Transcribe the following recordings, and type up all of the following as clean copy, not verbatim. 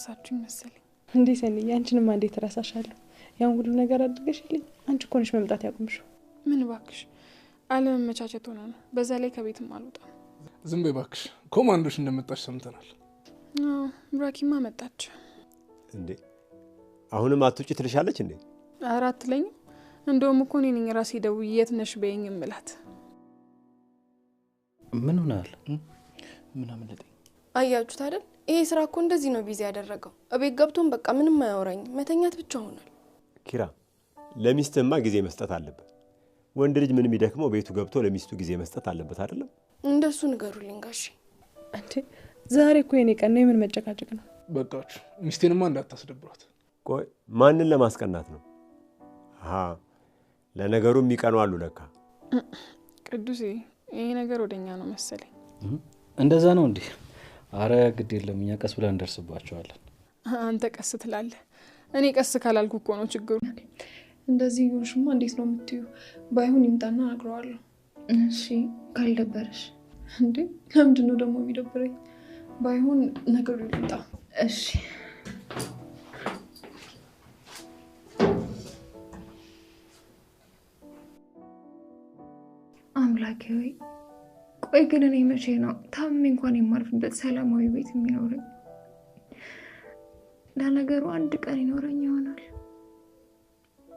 ረሳችሁኝ መሰለኝ። እንዴ ሰኒ ያንቺንም እንዴት ረሳሻለሁ? ያን ሁሉ ነገር አድርገሽልኝ አንቺ እኮ ነሽ መምጣት ያቆምሽው። ምን ባክሽ አለመመቻቸት ሆነ ነው። በዛ ላይ ከቤትም አልወጣም። ዝም በይ ባክሽ። ኮማንዶሽ እንደመጣች ሰምተናል። ብራኪማ መጣች እንዴ? አሁንም አትውጪ ትልሻለች እንዴ? አራት ለኝ እንደውም እኮ እኔ ነኝ ራሴ ደውዬ የት ነሽ በይኝ እምላት። ምን ሆናል? ምን አመለጠኝ? አያችሁት አይደል? ይሄ ስራ እኮ እንደዚህ ነው ቢዚ ያደረገው። እቤት ገብቶን በቃ ምንም አያወራኝ፣ መተኛት ብቻ ሆኗል። ኪራ ለሚስትማ ጊዜ መስጠት አለበት። ወንድ ልጅ ምን የሚደክመው ቤቱ ገብቶ ለሚስቱ ጊዜ መስጠት አለበት አይደለም? እንደሱ ንገሩልኝ ጋሺ። እንዴ ዛሬ እኮ የኔ ቀን ነው። የምን መጨቃጨቅ ነው? በቃችሁ። ሚስቴንማ እንዳታስደብሯት። ቆይ ማንን ለማስቀናት ነው? ለነገሩ የሚቀኑ አሉ ለካ። ቅዱሴ ይሄ ነገር ወደኛ ነው መሰለኝ። እንደዛ ነው እንዴ? አረ ግድ የለም እኛ ቀስ ብለን እንደርስባቸዋለን። አንተ ቀስ ትላለህ፣ እኔ ቀስ ካላልኩ እኮ ነው ችግሩ። እንደዚህ ይሁንሽማ እንዴት ነው የምትዩ? ባይሆን ይምጣና አግረዋለሁ። እሺ ካልደበረሽ። እንዴ ለምንድን ነው ደግሞ የሚደብረኝ? ባይሆን ነገሩ ይምጣ። እሺ አምላኬ ሆይ ቆይ ግን እኔ መቼ ነው ታሜ እንኳን የማርፍበት ሰላማዊ ቤት የሚኖረኝ? ለነገሩ አንድ ቀን ይኖረኝ ይሆናል።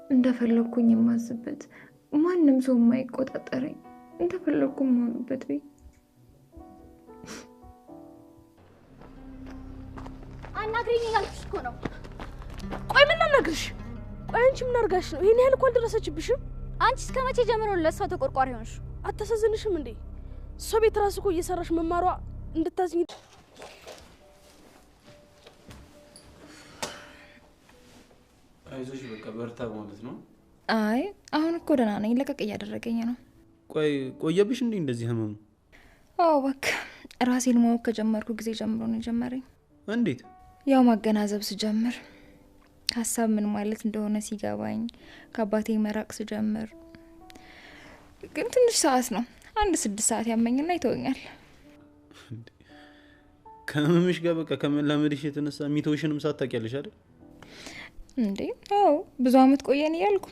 እንደፈለኩኝ የማዝበት ማንም ሰው የማይቆጣጠረኝ እንደፈለኩ የምሆንበት ቤት። አናግሪኝ ያልኩሽ እኮ ነው። ቆይ ምን አናግርሽ? ቆይ አንቺ ምን አርጋሽ ነው? ይሄን ያህል እኮ አልደረሰችብሽም። አንቺ እስከመቼ ጀምሮ ለሷ ተቆርቋሪ ሆንሽ? አታሳዝንሽም እንዴ? እሷ ቤት ራስ እኮ እየሰራሽ መማሯ እንድታዝኝ። አይዞሽ በቃ በርታ ማለት ነው። አይ አሁን እኮ ደህና ነኝ። ለቀቅ እያደረገኝ ነው። ቆየብሽ እንዴ እንደዚህ ህመሙ? አዎ እባክህ ራሴን ማወቅ ከጀመርኩ ጊዜ ጀምሮ ነው ጀመረኝ። እንዴት? ያው ማገናዘብ ስጀምር፣ ሀሳብ ምን ማለት እንደሆነ ሲገባኝ፣ ከአባቴ መራቅ ስጀምር። ግን ትንሽ ሰዓት ነው 6 ሰዓት ያመኝና ይተወኛል። ከህመምሽ ጋር በቃ ከመላመድሽ የተነሳ ሚተውሽንም ሳታውቂያለሽ አይደል እንዴ? አዎ ብዙ አመት ቆየን እያልኩ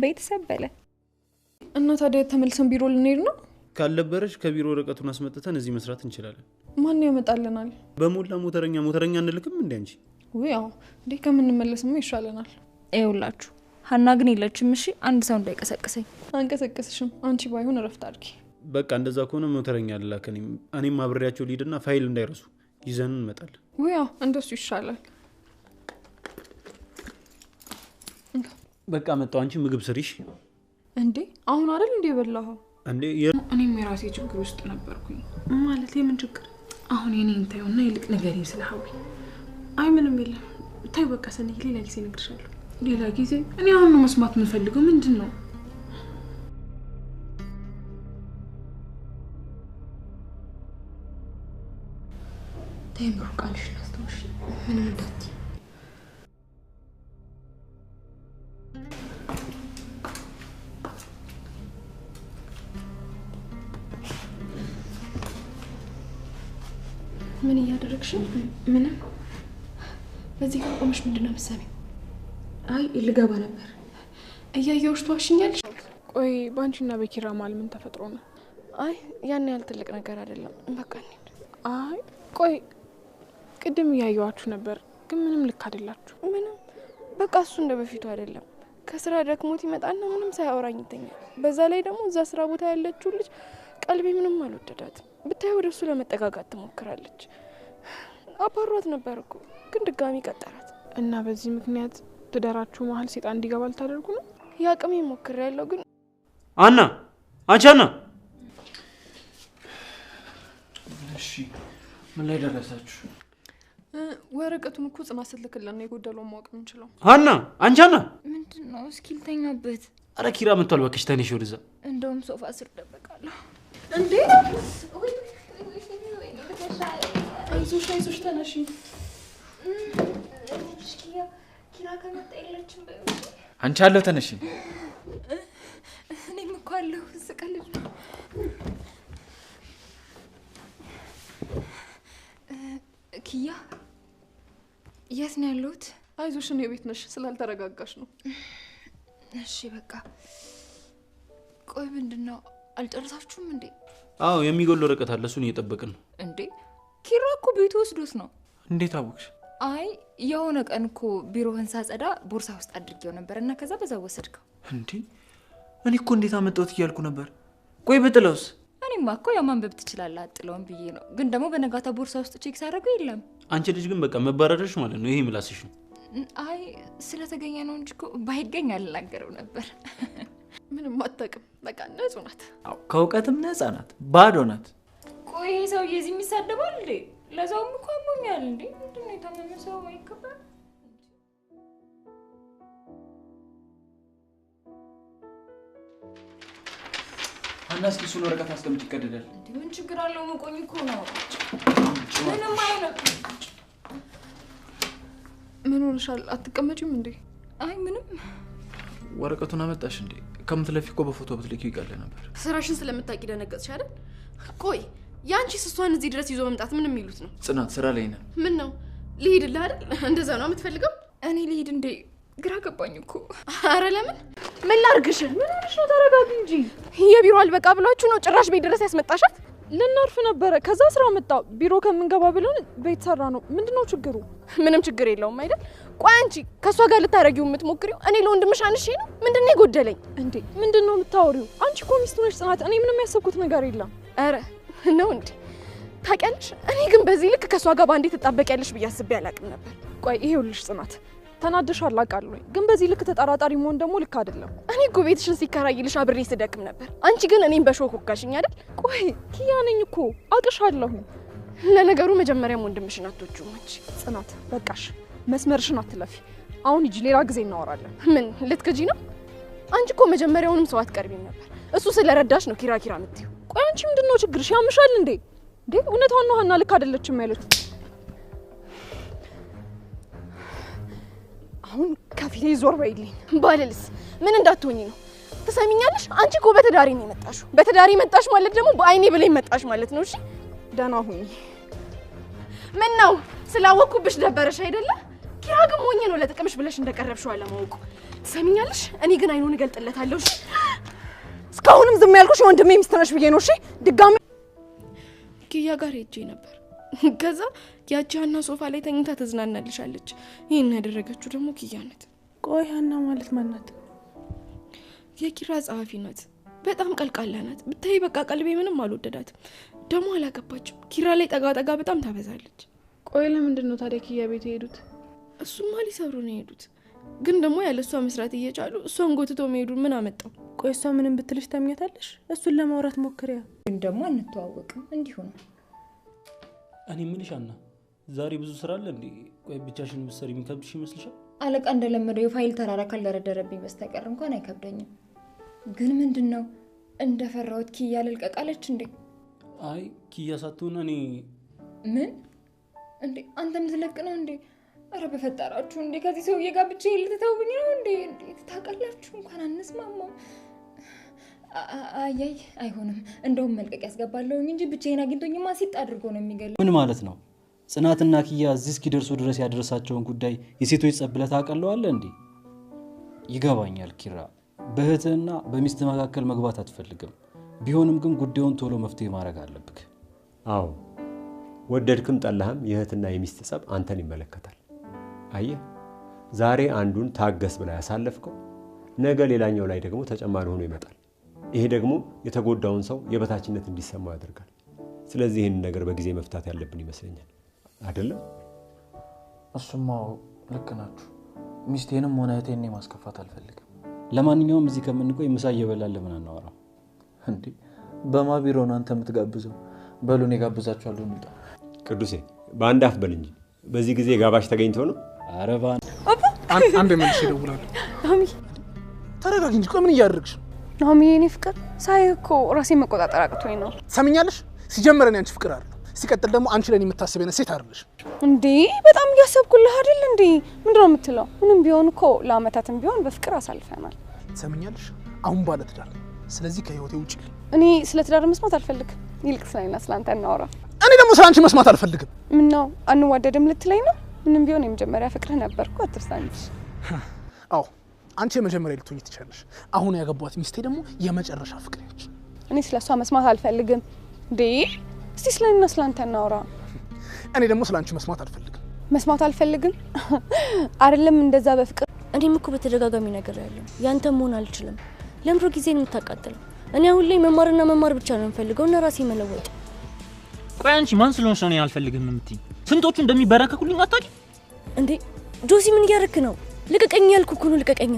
ቤተሰብ በለ እና ታዲያ ተመልሰን ቢሮ ልንሄድ ነው? ካልነበረሽ ከቢሮ ወረቀቱን አስመጥተን እዚህ መስራት እንችላለን። ማን ያመጣልናል? በሞላ ሞተረኛ እንልክም እንዴ አንቺ? ያው እንዴ ከምንመለስማ ይሻለናል። ይኸውላችሁ ሀና ግን የለችም። እሺ አንድ ሰው እንዳይቀሰቅሰኝ። አንቀሰቅስሽም። አንቺ ባይሆን እረፍት አድርጊ። በቃ እንደዛ ከሆነ ሞተረኛ ልላከኝ። እኔም አብሬያቸው ልሂድና ፋይል እንዳይረሱ ይዘን እንመጣለን። ያው እንደሱ ይሻላል። በቃ መጣሁ። አንቺ ምግብ ስሪሽ። እንዴ አሁን አይደል እንዴ በላኸው? እንዴ እኔም የራሴ ችግር ውስጥ ነበርኩኝ። ማለት የምን ችግር? አሁን የኔ እንታዩና ይልቅ ንገሪኝ ስለ ሀዊ። አይ ምንም የለም። ታይ በቃ ሰነይ ሌላ ጊዜ እነግርሻለሁ። ሌላ ጊዜ? እኔ አሁን ነው መስማት የምፈልገው። ምንድን ነው? ተምሩ ቃልሽ ናስተውሽ ምንም እንዳትይ። ምን እያደረግሽ? ምንም። በዚህ ጋር ቆመሽ ምንድን ነው የምትሰሚው? አይ ልገባ ነበር። እያየሁሽ ትዋሽኛለሽ። ቆይ ባንቺና በኪራ መሀል ምን ተፈጥሮ ነው? አይ ያን ያህል ትልቅ ነገር አይደለም። በቃ እንሂድ። አይ ቆይ ቅድም እያየኋችሁ ነበር፣ ግን ምንም ልክ አይደላችሁ። ምንም በቃ እሱ እንደ በፊቱ አይደለም። ከስራ ደክሞት ይመጣና ምንም ሳያወራኝ ይተኛል። በዛ ላይ ደግሞ እዛ ስራ ቦታ ያለችው ልጅ ቀልቤ ምንም አልወደዳትም። ብታይ ወደ እሱ ለመጠጋጋት ትሞክራለች። አባሯት ነበር እኮ ግን ድጋሚ ቀጠራት። እና በዚህ ምክንያት ትዳራችሁ መሀል ሴጣን እንዲገባ ልታደርጉ ነው? ያቅሜ ሞክሬያለሁ ግን አና አንቺ አና። እሺ ምን ላይ ደረሳችሁ? ወረቀቱን እኮ ጽናት ስትልክልን ነው የጎደለውን ማወቅ የምንችለው። አና አንቺ አና ምንድነው? እስኪ ልተኛበት። አረ ኪራ መጥቷል። እባክሽ ተነሽ ወደዛ። እንደውም ሶፋ ስር ደበቃለሁ። እንዴ አይዞሽ ተነሺ። ኪራ ከመጣ የለችም። አንቺ አለው ተነሺ። እኔም እኮ አለሁ። ስቀልድ ነው። ኪያ የት ነው ያለሁት? አይዞሽ እኔ ቤት ነሽ ስላልተረጋጋሽ ነው። እሺ በቃ ቆይ ምንድነው አልጨረሳችሁም እንዴ? አዎ የሚጎል ወረቀት አለ እሱን እየጠበቅን ነው። እንዴ ኪራ እኮ ቤቱ ወስዶት ነው። እንዴት አወቅሽ? አይ የሆነ ቀን እኮ ቢሮህን ሳጸዳ ቦርሳ ውስጥ አድርጌው ነበርና ከዛ በዛ ወሰድከው። እንዴ እኔ እኮ እንዴት አመጣሁት እያልኩ ነበር። ቆይ በጥለውስ? እኔማ እኮ ያው ማንበብ ትችላለህ አጥለውን ብዬ ነው። ግን ደግሞ በነጋታ ቦርሳ ውስጥ ቼክ ሳደርገው የለም። አንቺ ልጅ ግን በቃ መባረርሽ ማለት ነው። ይሄ ምላስሽ ነው። አይ ስለተገኘ ነው እንጂ እኮ ባይገኝ አልናገረው ነበር። ምንም አታውቅም። በቃ ንጹህ ናት። አው ከእውቀትም ነፃ ናት፣ ባዶ ናት። ቆይ ይሄ ሰውዬ እዚህ የሚሳደባል እንዴ? ለዛውም እኮ አሞኛል እንዴ? ምንድነው የታመመ ሰው አይከበር? አናስ እሱን ወረቀት አስቀምጭ ይቀደዳል። ምን ችግር አለው? መቆኝ እኮ ነው። ምንም አይሆንም። ምን ሆነሻል? አትቀመጪም እንዴ? አይ ምንም። ወረቀቱን አመጣሽ እንዴ? ከምትለፊ እኮ በፎቶ ብትልኪው ይቀለ ነበር። ስራሽን ስለምታቂ ደነገጥሽ አይደል? ቆይ ያንቺ ስሷን እዚህ ድረስ ይዞ መምጣት ምን የሚሉት ነው? ጽናት ስራ ላይ ነን። ምን ነው ልሂድልህ አይደል? እንደዛ ነው የምትፈልገው? እኔ ልሂድ እንዴ? ግራ ገባኝ እኮ። አረ ለምን? ምን ላርግሽ? ምን ሆነሽ ነው? ተረጋጊ እንጂ። የቢሮ አልበቃ ብሏችሁ ነው ጭራሽ ቤት ድረስ ያስመጣሻት? ልናርፍ ነበረ። ከዛ ስራ መጣ። ቢሮ ከምንገባ ብለን ቤት ሰራ ነው። ምንድነው ችግሩ? ምንም ችግር የለውም አይደል? ቆይ አንቺ ከሷ ጋር ልታረጊው የምትሞክሪው እኔ ለወንድምሽ አንሺ ነው? ምንድነው የጎደለኝ እንዴ? ምንድነው የምታወሪው? አንቺ እኮ ሚስቱ ነሽ ጽናት። እኔ ምንም ያሰብኩት ነገር የለም። አረ ነው እንዴ? ታውቂያለሽ፣ እኔ ግን በዚህ ልክ ከሷ ጋር ባንዴ ተጣበቂያለሽ ብዬ አስቤ አላውቅም ነበር። ቆይ ይሄውልሽ ጽናት፣ ተናደሻል አውቃለሁ፣ ግን በዚህ ልክ ተጠራጣሪ መሆን ደግሞ ልክ አይደለም። እኔ እኮ ቤትሽን ሲከራይልሽ አብሬ ስደክም ነበር። አንቺ ግን እኔን በሾክ ወጋሽኝ አይደል? ቆይ ኪያ ነኝ እኮ አውቅሻለሁ። ለነገሩ መጀመሪያም ወንድምሽን አትወጂውም አንቺ። ጽናት በቃሽ፣ መስመርሽን አትለፊ። አሁን ሂጂ፣ ሌላ ጊዜ እናወራለን። ምን ልትክጂ ነው? አንቺ እኮ መጀመሪያውንም ሰው አትቀርቢም ነበር። እሱ ስለረዳሽ ነው ኪራ ኪራ የምትይው። ቆይ አንቺ ምንድነው ችግርሽ? ያምሻል እንዴ? እንዴ እውነቷን ነው ሀና ልክ አይደለችም ያሉት። አሁን ከፊቴ ዞር በይልኝ። ባልልስ ምን እንዳትሆኚ ነው? ትሰሚኛለሽ? አንቺ እኮ በተዳሪ ነው የመጣሽው። በተዳሪ መጣሽ ማለት ደግሞ በአይኔ ብለኝ መጣሽ ማለት ነው። እሺ ደህና ሁኚ። ምን ነው ስላወኩብሽ ደበረሽ አይደለ? ኪራ ግን ሞኝ ነው ለጥቅምሽ ብለሽ እንደቀረብሽው አለማወቁ። ትሰሚኛለሽ? እኔ ግን አይኑን እገልጥለታለሁ። እሺ እስካሁንም ዝም ያልኩሽ ወንድሜ ሚስት ነሽ ብዬ ነው። እሺ ድጋሚ ኪያ ጋር ሄጄ ነበር። ከዛ ያቺ ሀና ሶፋ ላይ ተኝታ ተዝናናልሻለች። ይሄን ያደረገችው ደግሞ ኪያ ናት። ቆይ ሀና ማለት ማን ናት? የኪራ ጸሐፊ ናት። በጣም ቀልቃላ ናት። ብታይ በቃ ቀልቤ ምንም አልወደዳትም። ደግሞ አላገባችም። ኪራ ላይ ጠጋ ጠጋ በጣም ታበዛለች። ቆይ ለምንድን ነው ታዲያ ኪያ ቤት የሄዱት? እሱማ ሊሰሩ ነው የሄዱት። ግን ደግሞ ያለ እሷ መስራት እየቻሉ እሷን ጎትቶ መሄዱ ምን አመጣው? ቆይ እሷ ምንም ብትልሽ ታምኛታለሽ? እሱን ለማውራት ሞክሪያ። ግን ደግሞ አንተዋወቅም እንዲሁ ነው። እኔ ምንሽ አና ዛሬ ብዙ ስራ አለ እንዴ? ቆይ ብቻሽን መስሪ የሚከብድሽ ይመስልሻል? አለቃ እንደለመደው የፋይል ተራራ ካልደረደረብኝ በስተቀር እንኳን አይከብደኝም። ግን ምንድነው እንደፈራሁት ኪያ ልልቀቃለች እንዴ? አይ ኪያ ሳትሆን እኔ ምን እንዴ? አንተ ምትለቅ ነው እንዴ? አረ በፈጠራችሁ እንዴ ከዚህ ሰውዬ ጋር ብቻዬን ልትተውኝ ነው እንዴ? እንዴ ታውቃላችሁ እንኳን አንስማማም። አይ አይሆንም። እንደውም መልቀቅ ያስገባለሁኝ እንጂ ብቻዬን አግኝቶኝማ ሲጥ አድርጎ ነው የሚገለው። ምን ማለት ነው? ጽናትና ኪያ እዚህ እስኪደርሱ ድረስ ያደረሳቸውን ጉዳይ የሴቶች ጸብለት አቀለዋለ እንዴ? ይገባኛል ኪራ፣ በእህትና በሚስት መካከል መግባት አትፈልግም። ቢሆንም ግን ጉዳዩን ቶሎ መፍትሄ ማድረግ አለብክ። አዎ ወደድክም ጠላህም የእህትና የሚስት ጸብ አንተን ይመለከታል። አየህ ዛሬ አንዱን ታገስ ብላ ያሳለፍከው ነገ ሌላኛው ላይ ደግሞ ተጨማሪ ሆኖ ይመጣል። ይሄ ደግሞ የተጎዳውን ሰው የበታችነት እንዲሰማው ያደርጋል። ስለዚህ ይህን ነገር በጊዜ መፍታት ያለብን ይመስለኛል። አይደለም? እሱማ ልክ ናችሁ። ሚስቴንም ሆነ እህቴን ማስከፋት አልፈልግም። ለማንኛውም እዚህ ከምንቆይ ምሳ እየበላን ለምን አናወራም እንዴ? በማቢሮ ነው አንተ የምትጋብዘው? በሉን የጋብዛችኋለሁ እንውጣ። ቅዱሴ በአንድ አፍ በል እንጂ በዚህ ጊዜ ጋባሽ ተገኝተው ነው? አረባ አንድ መልሽ ይደውላል። ናሚ ተረጋጊ እንጂ ቆይ ምን እያደረግሽ ነው? ናሚ የኔ ፍቅር ሳይ እኮ ራሴን መቆጣጠር አቅቶኝ ነው። ሰምኛለሽ? ሲጀመረን ያንቺ ፍቅር አይደለም። ሲቀጥል ደግሞ አንቺ ለኔ የምታስበኝ ሴት አይደለሽ እንዴ? በጣም እያሰብኩልህ አይደል እንዴ? ምንድነው የምትለው? ምንም ቢሆን እኮ ለአመታትም ቢሆን በፍቅር አሳልፈናል። ሰምኛለሽ? አሁን ባለ ትዳር፣ ስለዚህ ከህይወቴ ውጪ። እኔ ስለ ትዳር መስማት አልፈልግም። ይልቅ ስለኔና ስላንተ እናወራ። እኔ ደግሞ ስለ አንቺ መስማት አልፈልግም። ምን ነው አንዋደድም ልትለኝ ነው? ምንም ቢሆን የመጀመሪያ ፍቅር ነበርኩ አትርሳ እንጂ። አዎ አንቺ የመጀመሪያ ልትሆኚ ትችላለሽ። አሁን ያገባኋት ሚስቴ ደግሞ የመጨረሻ ፍቅሬ ነች። እኔ ስለሷ መስማት አልፈልግም። እንዴ እስቲ ስለኔና ስላንተ እናውራ። እኔ ደግሞ ስላንቺ መስማት አልፈልግም። መስማት አልፈልግም አይደለም እንደዛ በፍቅር እኔም እኮ በተደጋጋሚ ነገር ያለው ያንተ መሆን አልችልም። ለምሮ ጊዜን የምታቃጥለው እኔ አሁን ላይ መማርና መማር ብቻ ነው የምፈልገው እና ራሴ መለወጥ። ቆይ አንቺ ማን ስለሆንሽ ነው አልፈልግም የምትይ? ስንቶቹ እንደሚበረከኩልኝ አታውቂ እንዴ? ጆሲ ምን እያደረክ ነው? ልቀቀኝ ያልኩ እኮ ነው። ልቀቀኝ።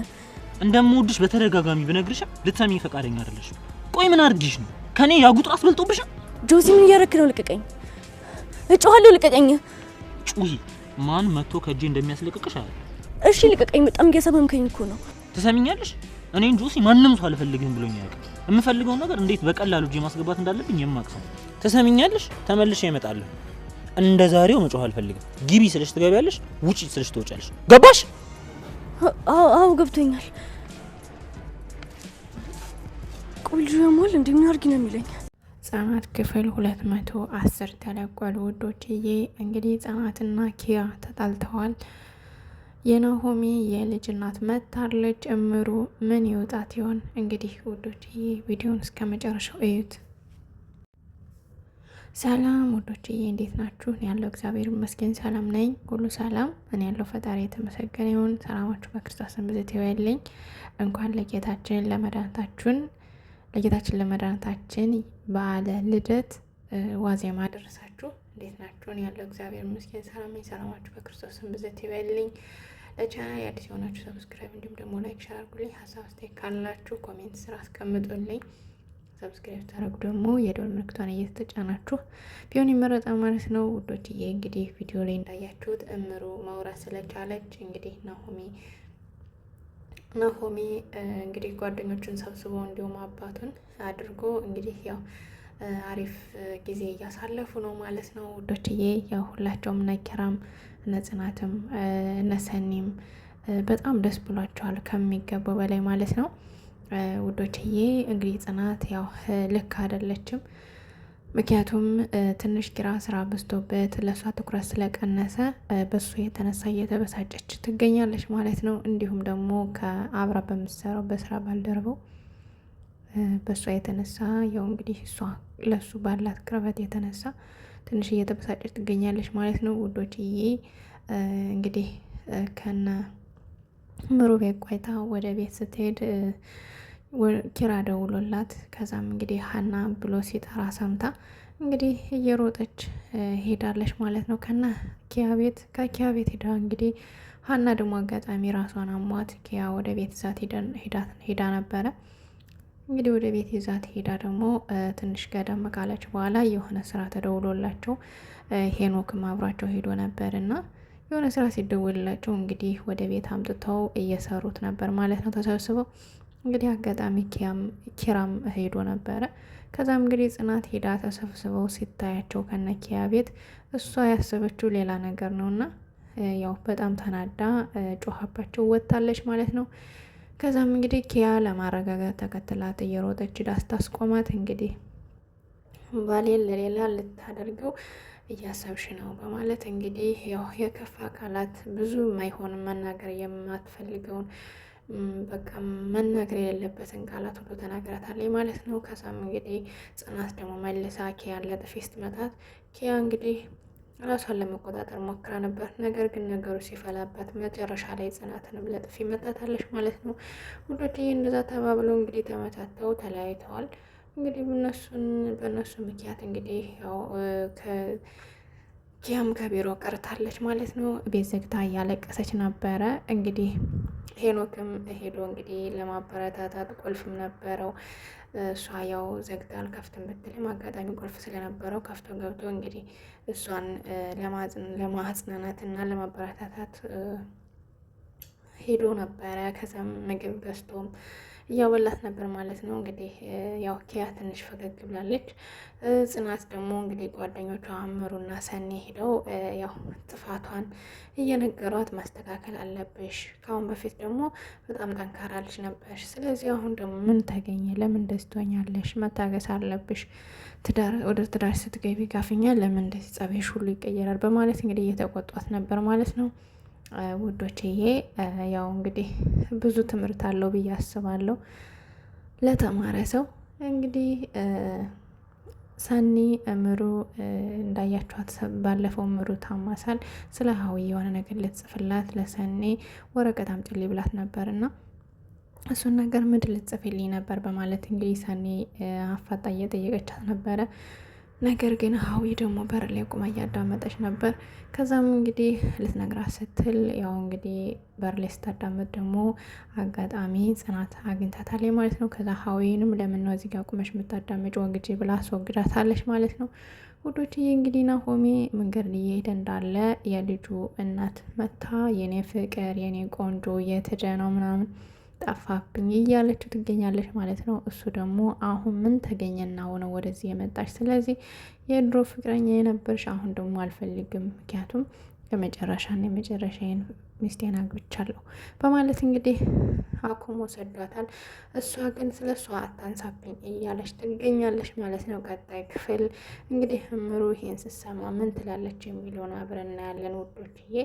እንደምወድሽ በተደጋጋሚ ብነግርሽም ልትሰሚኝ ፈቃደኛ አይደለሽም። ቆይ ምን አድርጊሽ ነው? ከኔ ያጉጥር አስበልጦብሽ? ጆሲ ምን እያደረክ ነው? ልቀቀኝ። እጮሃለሁ። ልቀቀኝ። ጩሂ። ማን መጥቶ ከእጄ እንደሚያስለቅቅሽ አለ። እሺ ልቀቀኝ። በጣም እያሰማምከኝ እኮ ነው። ትሰሚኛለሽ? እኔን ጆሲ ማንንም ሰው አልፈልግም ብሎኝ ያውቃል። የምፈልገው ነገር እንዴት በቀላሉ እጄ ማስገባት እንዳለብኝ የማውቀው። ትሰሚኛለሽ? ተመልሼ እመጣለሁ። እንደ ዛሬው መጮህ አልፈልግም። ግቢ ስልሽ ትገቢያለሽ፣ ውጪ ስልሽ ትወጫለሽ። ገባሽ? አዎ ገብቶኛል። ቆልጆ ያሟል እንዴ? ምን አድርጊ ነው የሚለኝ? ጽናት ክፍል 210 ተለቋል ውዶችዬ። እንግዲህ ጽናትና ኪያ ተጣልተዋል። የናሆሚ የልጅ እናት መታለች። እምሩ ምን ይወጣት ይሆን? እንግዲህ ውዶችዬ ቪዲዮን እስከ መጨረሻው እዩት። ሰላም ውዶችዬ እንዴት ናችሁ? ያለው እግዚአብሔር ይመስገን ሰላም ነኝ፣ ሁሉ ሰላም። እኔ ያለው ፈጣሪ የተመሰገነ ይሁን። ሰላማችሁ በክርስቶስ ብዝት ይበልኝ። እንኳን ለጌታችን ለመድኃኒታችን በዓለ ልደት ዋዜማ ደረሳችሁ። እንዴት ናችሁ? እኔ ያለው እግዚአብሔር ይመስገን ሰላም ነኝ። ሰላማችሁ በክርስቶስ ብዝት ይበልኝ። ለቻናል አዲስ የሆናችሁ ሰብስክራይብ እንዲሁም ደግሞ ላይክ ሼር አድርጉልኝ። ሀሳብ አስተያየት ካላችሁ ኮሜንት ስራ አስቀምጡልኝ። ሰብስክራይብ ታደርጉ ደግሞ የደወል ምልክቷን እየተጫናችሁ ቢሆን ይመረጣል ማለት ነው ውዶችዬ። እንግዲህ ቪዲዮ ላይ እንዳያችሁት እምሩ ማውራት ስለቻለች እንግዲህ ናሆሚ እንግዲህ ጓደኞቹን ሰብስቦ እንዲሁም አባቱን አድርጎ እንግዲህ ያው አሪፍ ጊዜ እያሳለፉ ነው ማለት ነው ውዶችዬ። ያው ሁላቸውም እነ ኪራም እነ ጽናትም እነ ሰኒም በጣም ደስ ብሏቸዋል ከሚገባው በላይ ማለት ነው ውዶችዬ። እንግዲህ ጽናት ያው ልክ አይደለችም። ምክንያቱም ትንሽ ኪራ ስራ በዝቶበት ለሷ ትኩረት ስለቀነሰ በሱ የተነሳ እየተበሳጨች ትገኛለች ማለት ነው። እንዲሁም ደግሞ ከአብራ በምትሰራው በስራ ባልደረበው በሷ የተነሳ ያው እንግዲህ እሷ ለሱ ባላት ቅርበት የተነሳ ትንሽ እየተበሳጨች ትገኛለች ማለት ነው ውዶችዬ። እንግዲህ ከነ ምሩ ቤት ቆይታ ወደ ቤት ስትሄድ ኪራ ደውሎላት ከዛም እንግዲህ ሀና ብሎ ሲጠራ ሰምታ እንግዲህ እየሮጠች ሄዳለች ማለት ነው ከኪያ ቤት ሄዳ እንግዲህ ሀና ደግሞ አጋጣሚ ራሷን አሟት ኪያ ወደ ቤት ይዛት ሄዳ ነበረ። እንግዲህ ወደ ቤት ይዛት ሄዳ ደግሞ ትንሽ ገደም ካለች በኋላ የሆነ ስራ ተደውሎላቸው ሄኖክም አብሯቸው ሄዶ ነበርና የሆነ ስራ ሲደውልላቸው እንግዲህ ወደ ቤት አምጥተው እየሰሩት ነበር ማለት ነው ተሰብስበው። እንግዲህ አጋጣሚ ኪራም ሄዶ ነበረ። ከዛም እንግዲህ ጽናት ሄዳ ተሰብስበው ሲታያቸው ከነ ኪያ ቤት እሷ ያሰበችው ሌላ ነገር ነውና ያው በጣም ተናዳ ጮሃባቸው ወጣለች ማለት ነው። ከዛም እንግዲህ ኪያ ለማረጋጋት ተከትላት እየሮጠች ዳስታስቆማት እንግዲህ ባሌን ለሌላ ልታደርገው እያሰብሽ ነው በማለት እንግዲህ ያው የከፋ ቃላት ብዙ ማይሆን መናገር የማትፈልገውን በቃ መናገር የሌለበትን ቃላት ሁሉ ተናግራታለች ማለት ነው። ከዛም እንግዲህ ጽናት ደግሞ መልሳ ኪያን ለጥፊ ስትመታት ኪያ እንግዲህ ራሷን ለመቆጣጠር ሞክራ ነበር። ነገር ግን ነገሩ ሲፈላባት መጨረሻ ላይ ጽናትንም ለጥፊ መታታለች ማለት ነው። ሁለቱም እንደዛ ተባብለው እንግዲህ ተመታተው ተለያይተዋል። እንግዲህ በእነሱ ምክንያት እንግዲህ ያው ኪያም ከቢሮ ቀርታለች ማለት ነው። ቤት ዘግታ እያለቀሰች ነበረ። እንግዲህ ሄኖክም ሄዶ እንግዲህ ለማበረታታት ቁልፍም ነበረው። እሷ ያው ዘግታ አልከፍትም ብትልም አጋጣሚ ቁልፍ ስለነበረው ከፍቶ ገብቶ እንግዲህ እሷን ለማጽናናት እና ለማበረታታት ሄዶ ነበረ። ከዛም ምግብ ገዝቶም እያበላት ነበር ማለት ነው። እንግዲህ ያው ኪያ ትንሽ ፈገግ ብላለች። ጽናት ደግሞ እንግዲህ ጓደኞቿ አምሩና ሰኒ ሄደው ያው ጥፋቷን እየነገሯት ማስተካከል አለብሽ፣ ካሁን በፊት ደግሞ በጣም ጠንካራ ልጅ ነበርሽ፣ ስለዚህ አሁን ደግሞ ምን ተገኘ? ለምን እንደዚህ ትሆኛለሽ? መታገስ አለብሽ፣ ወደ ትዳር ስትገቢ ጋፍኛ ለምን እንደዚህ ጸባይሽ ሁሉ ይቀየራል? በማለት እንግዲህ እየተቆጧት ነበር ማለት ነው። ውዶችዬ ያው እንግዲህ ብዙ ትምህርት አለው ብዬ አስባለሁ ለተማረ ሰው። እንግዲህ ሰኒ እምሩ እንዳያችኋት ባለፈው እምሩ ታማሳል ስለ ሀዊ የሆነ ነገር ልትጽፍላት ለሰኒ ወረቀት አምጪልኝ ብላት ነበር እና እሱን ነገር ምንድን ልትጽፍልኝ ነበር በማለት እንግዲህ ሰኒ አፋጣ እየጠየቀቻት ነበረ። ነገር ግን ሀዊ ደግሞ በር ላይ ቁማ እያዳመጠች ነበር። ከዛም እንግዲህ ልትነግራት ስትል ያው እንግዲህ በር ላይ ስታዳመጥ ደግሞ አጋጣሚ ጽናት አግኝታታለች ማለት ነው። ከዛ ሀዊንም ለምን ነው እዚህ ጋር ቁመሽ የምታዳመጭ ወግጄ ብላ አስወግዳታለች ማለት ነው። ውዶችዬ እንግዲህ ናሆሜ መንገድ እየሄደ እንዳለ የልጁ እናት መታ የኔ ፍቅር የኔ ቆንጆ የተጀነው ምናምን ጠፋብኝ እያለችው ትገኛለች ማለት ነው። እሱ ደግሞ አሁን ምን ተገኘና ሆነ ወደዚህ የመጣች? ስለዚህ የድሮ ፍቅረኛ የነበርሽ አሁን ደግሞ አልፈልግም፣ ምክንያቱም የመጨረሻና የመጨረሻዬን ሚስቴን አግብቻለሁ በማለት እንግዲህ አቁሞ ሰዷታል። እሷ ግን ስለ እሷ አታንሳብኝ እያለች ትገኛለች ማለት ነው። ቀጣይ ክፍል እንግዲህ እምሩ ይሄን ስትሰማ ምን ትላለች የሚለውን አብረን እናያለን ውዶችዬ።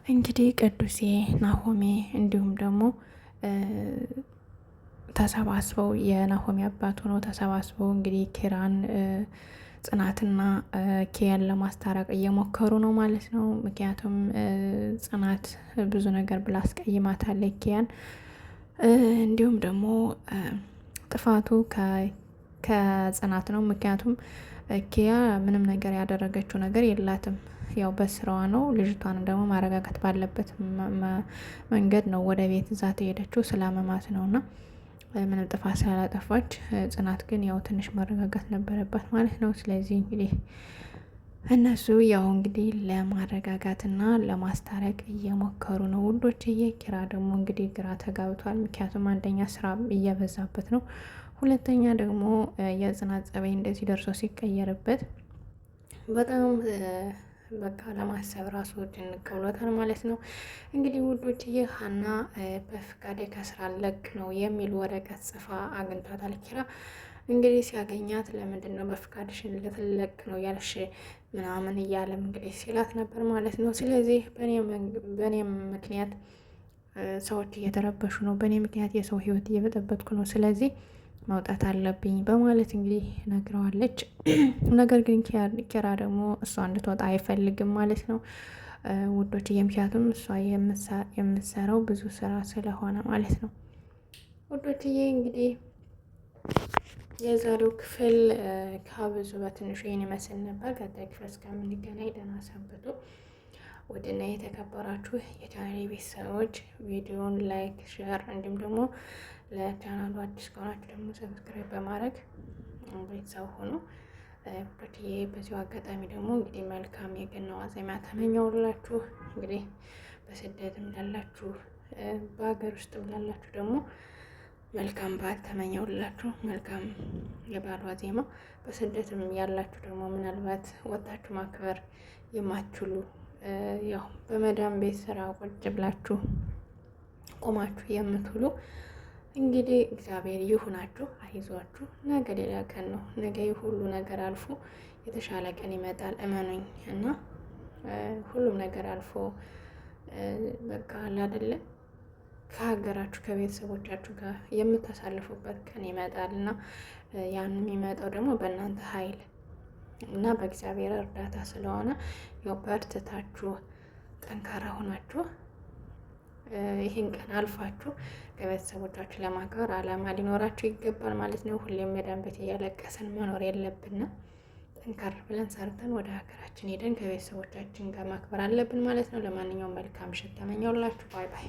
እንግዲህ ቅዱሴ ናሆሜ እንዲሁም ደግሞ ተሰባስበው የናሆሜ አባት ሆነው ተሰባስበው እንግዲህ ኪራን ጽናትና ኪያን ለማስታረቅ እየሞከሩ ነው ማለት ነው። ምክንያቱም ጽናት ብዙ ነገር ብላ አስቀይማታለች ኪያን። እንዲሁም ደግሞ ጥፋቱ ከጽናት ነው። ምክንያቱም ኪያ ምንም ነገር ያደረገችው ነገር የላትም። ያው በስራዋ ነው። ልጅቷን ደግሞ ማረጋጋት ባለበት መንገድ ነው ወደ ቤት እዛ ተሄደችው ስላመማት ነው እና ምንም ጥፋት ስላላጠፋች፣ ጽናት ግን ያው ትንሽ መረጋጋት ነበረባት ማለት ነው። ስለዚህ እንግዲህ እነሱ ያው እንግዲህ ለማረጋጋትና ለማስታረቅ እየሞከሩ ነው ውዶችዬ። ኪራ ደግሞ እንግዲህ ግራ ተጋብቷል። ምክንያቱም አንደኛ ስራ እየበዛበት ነው፣ ሁለተኛ ደግሞ የጽናት ጸባይ እንደዚህ ደርሶ ሲቀየርበት በጣም በቃ ለማሰብ ራሱ ጭንቅ ብሎታል ማለት ነው። እንግዲህ ውዶችዬ ሀና በፍቃዴ ከስራ ለቅ ነው የሚል ወረቀት ጽፋ አግኝቷታል ኪራ። እንግዲህ ሲያገኛት ለምንድን ነው በፍቃድሽን ልትለቅ ነው ያልሽ ምናምን እያለም እንግዲህ ሲላት ነበር ማለት ነው። ስለዚህ በእኔም ምክንያት ሰዎች እየተረበሹ ነው፣ በእኔ ምክንያት የሰው ህይወት እየበጠበጥኩ ነው፣ ስለዚህ መውጣት አለብኝ በማለት እንግዲህ ነግረዋለች። ነገር ግን ኪራ ደግሞ እሷ እንድትወጣ አይፈልግም ማለት ነው ውዶች፣ ምክንያቱም እሷ የምትሰራው ብዙ ስራ ስለሆነ ማለት ነው ውዶችዬ። እንግዲህ የዛሬው ክፍል ከብዙ በትንሹ ይህን ይመስል ነበር። ቀጣይ ክፍል እስከምንገናኝ ደህና ሰንብቱ። ውድና የተከበራችሁ የቻናሌ ቤተሰቦች ቪዲዮን ላይክ፣ ሼር እንዲሁም ደግሞ ለቻናሉ አዲስ ከሆናችሁ ደግሞ ሰብስክራይብ በማድረግ ቤተሰብ ሆኑ። ውዶችዬ በዚሁ አጋጣሚ ደግሞ እንግዲህ መልካም የገና ዋዜማ ተመኘሁላችሁ። እንግዲህ በስደትም ላላችሁ በሀገር ውስጥም ላላችሁ ደግሞ መልካም በዓል ተመኘሁላችሁ። መልካም የበዓል ዋዜማ። በስደትም ያላችሁ ደግሞ ምናልባት ወጣችሁ ማክበር የማትችሉ ያው በመዳም ቤት ስራ ቁጭ ብላችሁ ቆማችሁ የምትውሉ እንግዲህ እግዚአብሔር ይሁናችሁ፣ አይዟችሁ። ነገ ሌላ ቀን ነው። ነገ ሁሉ ነገር አልፎ የተሻለ ቀን ይመጣል፣ እመኑኝ። እና ሁሉም ነገር አልፎ በቃ አይደለ ከሀገራችሁ ከቤተሰቦቻችሁ ጋር የምታሳልፉበት ቀን ይመጣል እና ያን የሚመጣው ደግሞ በእናንተ ኃይል እና በእግዚአብሔር እርዳታ ስለሆነ ያው በርትታችሁ ጠንካራ ሆናችሁ ይህን ቀን አልፋችሁ ከቤተሰቦቻችሁ ለማክበር አላማ ሊኖራችሁ ይገባል ማለት ነው። ሁሌም መዳን ቤት እያለቀሰን መኖር የለብንም። ጠንካራ ብለን ሰርተን ወደ ሀገራችን ሄደን ከቤተሰቦቻችን ጋር ማክበር አለብን ማለት ነው። ለማንኛውም መልካም ምሽት ተመኘሁላችሁ። ባይ ባይ።